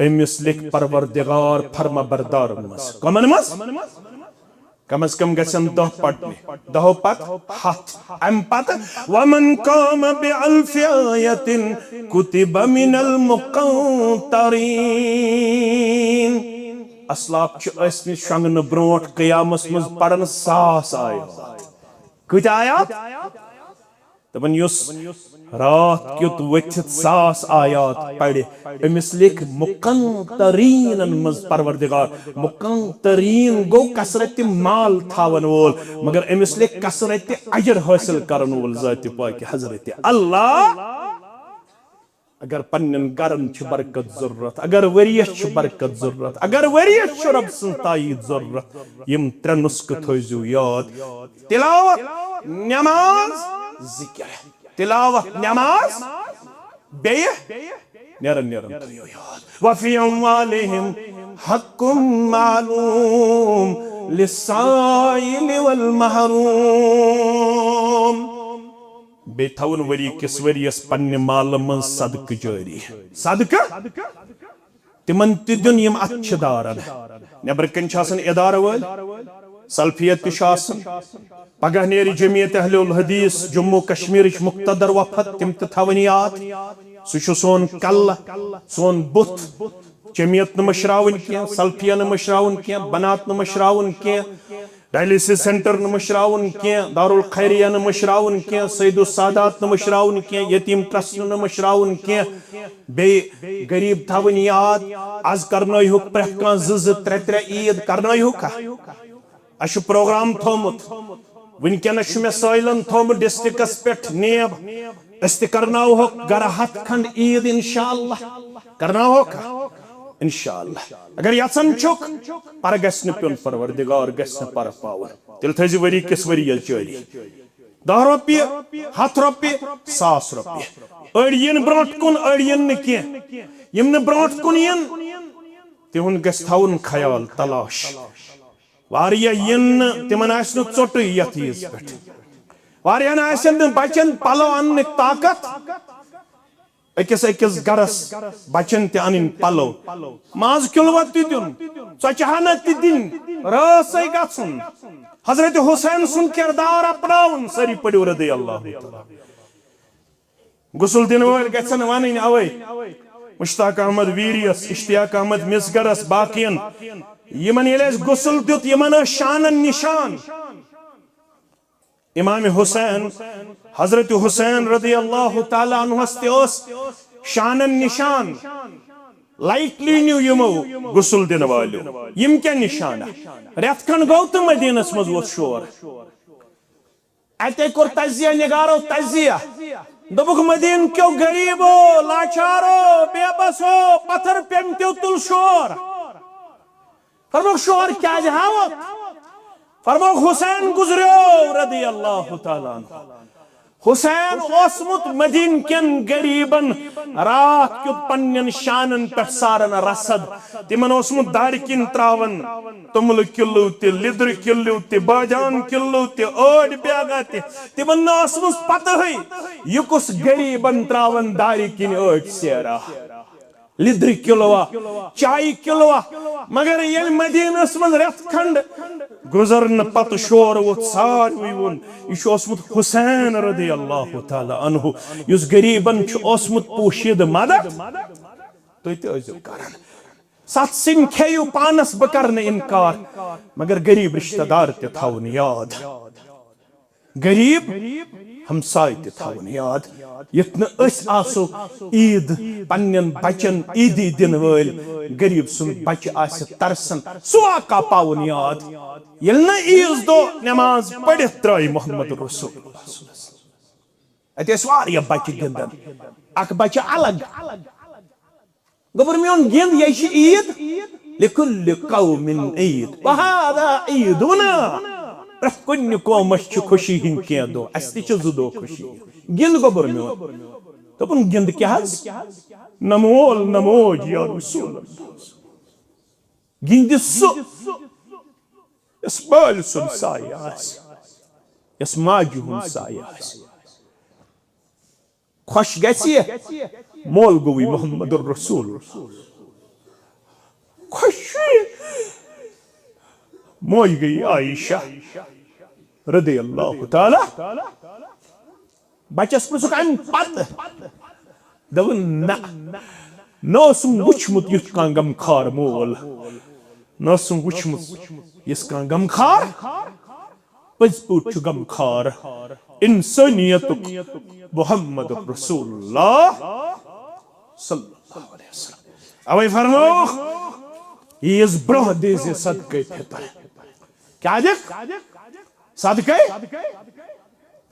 अमिस लिख परवरदिगार फरमा बरदार मस कमन मस कम अज कम गसन 10 पढ़ने 10 पत हथ अम पत वमन काम बिअल्फि आयतिन कुतिब मिनल मुक़ंतरीन अस्लाफ छ असनि शंगन ब्रोट क़यामस मज पढ़न 100 आयत कत आयत तबन युस रात क्युत वथित 100 आयात पढ़े अमिस लिख मुक़ंतरीन मज परवरदिगार मुक़ंतरीन गो कसरत माल थावन वोल मगर अमिस लिख कसरत अजर हासिल करन वोल ज़ात पाक हजरत अल्लाह अगर पन्नन गरन छ बरकत जरूरत अगर वरियस छ बरकत जरूरत अगर वरियस छ रब सन तायीद जरूरत यम त्रे नुस्ख थोजु याद तिलावत नमाज जिक्र तिलावत नमाज बेय निरन निरन थयो याद वफी अम्वालिहिम हक्कुम मालूम लिस्साइल वल महरूम बे थवन वरी किस वरियस पन्ने माल मन सदक जारी सदक तिमन तिदुन यम अच्छदारन नेबर कन छासन इदार वल सल्फियत शासन पगह नेरी जमीयत अहलुल हदीस जम्मू कश्मीर मुक्तदर वफद तिम थवन याद सु सोन कल सोन बुत जमीयत न मशरावन क्या सल्फिया न मशरावन क्या बनात न मशरावन क्या डायलिसिस सेंटर न मशरावन क्या दारुल खैरिया न मशरावन क्या सईदुस सादात न मशरावन क्या यतीम ट्रस्ट न मशरावन क्या बे गरीब थवन याद आज करनोयुक प्रेथ कां ज 3 ईद करनोयुक अश प्रोग्राम थोमुत वनकनस मे साइलन थोमुत डिस्ट्रिक्टस पे नेब अस्त करनावो गर हथ खंड ईद इंशाअल्लाह करनावो इंशाअल्लाह अगर यसन छुक पर गस्न पिन परवरदिगार गस्न पर पावर तिल थजि वरी किस वरी जारी 10 रुपये 100 रुपये 100 रुपये अड़ियन ब्रोट कुन अड़ियन न के यम न ब्रोट कुन यन तिहुन गस थाउन ख्याल तलाश वारिया यन तिमन आसन चोट यथ ईज पे वारियन आसन बचन पलो अन्न ताकत अकिस अकिस गरस बचन ते अनिन पलो माज किलवत दिन चचहना दिन रसै गछुन हजरत हुसैन सुन किरदार अपनाउन सरी पड़ो रदी अल्लाह गुसल दिन वल गछन वनिन अवै मुश्ताक अहमद वीरियस इश्तियाक अहमद मिसगरस बाकियन यमन येले गुसल दुत यमन शानन निशान इमाम हुसैन हजरत हुसैन रदी अल्लाह ताला अन्हु ओस शानन निशान लाइटली न्यू यमो गुसल दिन वालो यम क्या निशान रेतखन गौ तो मदीनस मज वो शोर अते कोर तजिया निगारो तजिया दबुक मदीन क्यों गरीबो लाचारो बेबसो पत्थर पेमत्यो तुल शोर फरमाओ शोर क्या जहावत फरमाओ हुसैन गुजरो रदी अल्लाह ताला हुसैन ओसमुत मदीन केन गरीबन रात क्युत पन्नन शानन पे सारन रसद तिमन ओसमुत दारकिन त्रावन तुमल किलो ते लिद्र किलो ते बाजान किलो ते ओड ब्यागा ते तिमन ओसमुत पता है युकुस गरीबन त्रावन दारकिन ओड सेरा लिद्र किलोवा चाय किलोवा मगर ये मदीनस मन रत खंड गुजरन पत शोर वो सारवी वोन यह ओसमुत हुसैन रदी अल्लाह ताला अन्हु युस गरीबन छु ओसमुत पोशीद मदद तो इतो करन सत सिन खेयु पानस बकरन इनकार मगर गरीब रिश्तेदार ते थावन याद गरीब हमसाय ते थावन याद यत्न अस आसो ईद पन्नन बचन ईदी दिन वल गरीब सुन बच आस तरसन सुआ का पावन याद यल न ईद दो नमाज पढ़ित त्राय मोहम्मद रसूलुल्लाह अते स्वारिया बच गिंदन अक बच अलग गबर मियोन गिंद ये ईद लिकुल कौमिन ईद वहादा ईदुना कुन कौमस खुशी हिंद क्या दो अस तु दो खुशी गिंद गबर मियोन दोपन गिंद क्या नमोल नमोज या रसूलुल्लाह गिंद सु यस बाल सुन सायास यस माजु हुन सायास खुश गसिए मोल गोवी मोहम्मद रसूल खुशी मोय गई आयशा रदी अल्लाह ताला बचस पुसुक अम पत दवन ना नोसुम वुचमुत युथ कां गमखार मोल नोसुम वुचमुत यस कां गमखार पजपुट छु गमखार इंसानियतुक मोहम्मद रसूलुल्लाह सल्लल्लाहु अलैहि वसल्लम अवे फरमो इस ब्रोह देसे सदके फितर क्या देख सदके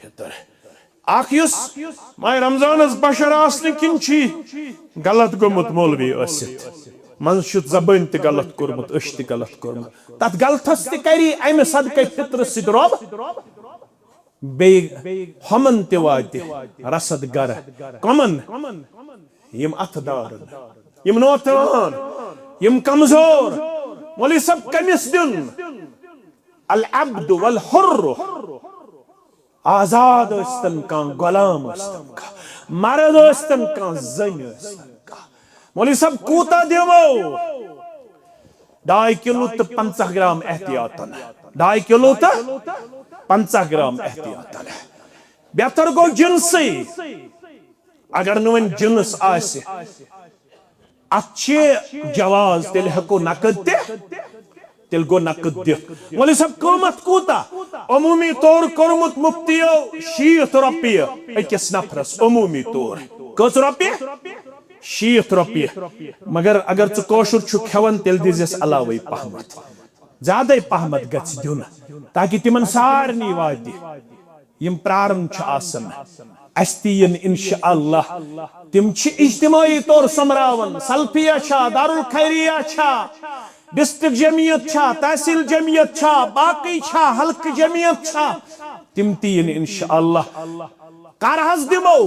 फितर आखियुस माय रमजानस बशर आसने किंची गलत गोमुत मौलवी असित मनशुत जबान ते गलत कोरमुत अश ते गलत कोरमुत तत गलतस ते करी अमे सदके फितर सिद रब बे हमन ते वाते रसद गर कमन यम अथदार यम नौतवान यम कमजोर मौलवी सब कमिस दिन अल अब्द वल हुर्र आजाद अस्तन का गुलाम अस्तन का मर्द अस्तन का जन अस्तन का मौलवी सब कूता देवो 2 किलो तो 50 ग्राम एहतियातन 2 किलो तो 50 ग्राम एहतियातन बेहतर गो जिनसी अगर नुन जिनस आसे अच्छे जवाज तेल हको नकद तेल गो नकद दिख मौलवी सब कीमत कूता अमूमी तौर कोरमुत मुफ्तियो 60 रुपये अकिस नफरस अमूमी तौर कस रुपये 60 रुपये मगर अगर च कोशुर छु खेवन तेल दिजस अलावे पहमत ज्यादा पहमत गछ दिन ताकि तिमन सारनी वादि यम प्रारंभ छ आसन अस्तियन इंशाअल्लाह तिम छ इज्तिमाई तौर समरावन सल्फिया छा दारुल खैरिया छा डिस्ट्रिक्ट जमियत छा तहसील जमियत छा बाकी छा हल्क जमियत छा तिम तीन इंशाअल्लाह कारहस दिमो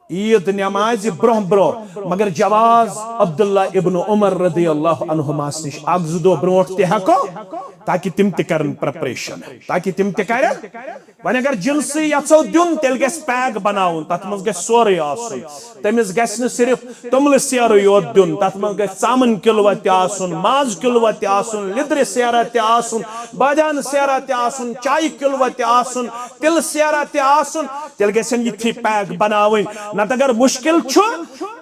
ईद नमाज ब्रोह ब्रोह मगर जवाज अब्दुल्ला इब्न उमर रदी अल्लाह अन्हुमा निश अगजुदो ब्रोट ते हको ताकि तिम ते करन प्रिपरेशन ताकि तिम ते करन वन अगर जिनसी यचो दिन तेल गस पैक बनाउन तत मज गस सोरे आसुन तमिस गस न सिर्फ तुमल सेरो योत दिन तत मज गस सामन किलवा ते आसुन माज किलवा ते आसुन लिद्र सेरा ते आसुन बाजान सेरा ते आसुन चाय किलवा ते आसुन तिल सेरा ते आसुन तेल गसन यथि पैक बनाउन नत अगर मुश्किल छु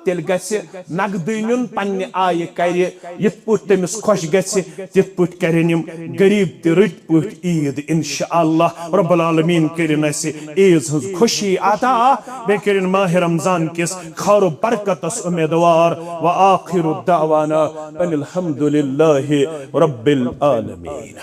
तेल गसे नगदुन पन्ने आय करे यथ पुट तमिस खुश गसे तिथ पुट करनिम गरीब ते रट पुट ईद इंशाअल्लाह रब्बुल आलमीन करिन अस ईद हज खुशी अता बे करिन माह रमजान किस खैर बरकतस उम्मीदवार व आखिर दावाना अनिल हम्दुलिल्लाहि रब्बिल आलमीन।